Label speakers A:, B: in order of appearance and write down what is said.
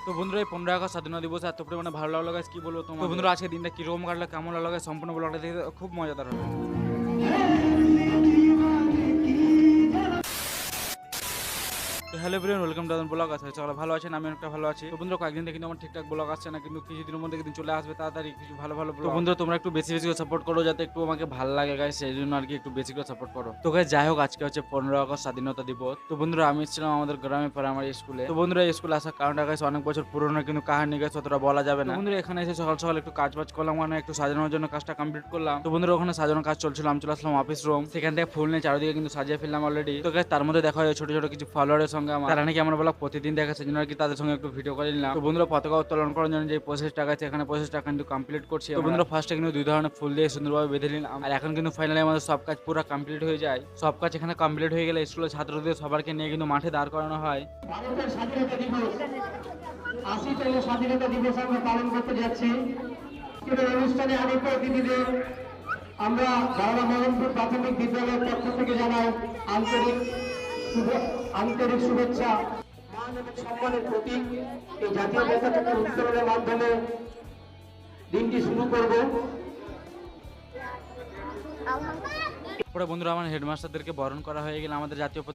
A: তো বন্ধুরা এই 15 আগস্ট স্বাধীনতা দিবস এত পরিমাণে ভালো লাগলো গাইস কি বলবো তোমার। তো বন্ধুরা আজকে দিনটা কিরকম কাটলো কেমন লাগলো গাইস সম্পূর্ণ ব্লগটা দেখে খুব মজাদার হবে। তো hello everyone welcome to other blog. আছে সবাই ভালো আছেন, আমি অনেকটা ভালো আছি। তো বন্ধুরা কয়েকদিন থেকে কিন্তু আমার ঠিকঠাক ব্লগ আসছে না, কিন্তু কিছুদিনের মধ্যে কিন্তু চলে আসবে তাড়াতাড়ি কিছু ভালো ভালো ব্লগ। তো বন্ধুরা তোমরা একটু বেশি বেশি করে সাপোর্ট করো যাতে একটু আমাকে ভালো লাগে গাইস, সেই জন্য আর কি একটু বেশি করে সাপোর্ট করো। তো গাইস যাই হোক আজকে হচ্ছে 15 আগস্ট স্বাধীনতা দিবস। তো বন্ধুরা আমি ছিলাম আমাদের গ্রামে প্রাইমারি স্কুলে। তো বন্ধুরা এই স্কুলে আসার কারণটা গাইস অনেক বছর পুরনো, কিন্তু কাহিনী গাইস অতটা বলা যাবে না। বন্ধুরা এখানে এসে সকাল সকাল একটু কাজ বাজ করলাম, মানে একটু সাজানোর জন্য কাজটা কমপ্লিট করলাম। তো বন্ধুরা ওখানে সাজানোর কাজ চলছিল, আমি চলে আসলাম অফিস রুম, সেখান থেকে ফুল নিয়ে চারিদিকে কিন্তু সাজিয়ে ফেললাম অলরেডি। তো গাইস তার মধ্যে দেখা হয় ছোট ছোট কিছু ফলোয়ারের সঙ্গে আমার, তারা নাকি আমার ব্লগ প্রতিদিন দেখে, সেজন্য আর কি তাদের সঙ্গে একটু ভিডিও করে নিলাম। তো বন্ধুরা পতাকা উত্তোলন করার জন্য যে প্রসেসটা আছে এখানে প্রসেসটা কিন্তু কমপ্লিট করছি। তো বন্ধুরা ফার্স্টে কিন্তু দুই ধরনের ফুল দিয়ে সুন্দরভাবে বেঁধে নিলাম, আর এখন কিন্তু ফাইনালি আমাদের সব কাজ পুরো কমপ্লিট হয়ে যায়। সব কাজ এখানে কমপ্লিট হয়ে গেলে স্কুলের ছাত্রদের সবাইকে নিয়ে কিন্তু মাঠে দাঁড় করানো হয়।
B: ভারতের স্বাধীনতা দিবস ৮০তম স্বাধীনতা দিবস আমরা পালন করতে যাচ্ছি। কিন্তু অনুষ্ঠানে আগত অতিথিদের আমরা বাংলা মোহনপুর প্রাথমিক বিদ্যালয়ের পক্ষ থেকে জানাই আন্তরিক শুভেচ্ছা। মান এবং সম্মানের প্রতীক এই জাতীয় পতাকাকে উত্তোলনের মাধ্যমে দিনটি শুরু করব।
A: পরে বন্ধুরা আমার হেডমাস্টারদেরকে বরণ করা হয়ে গেলে আমাদের জাতীয়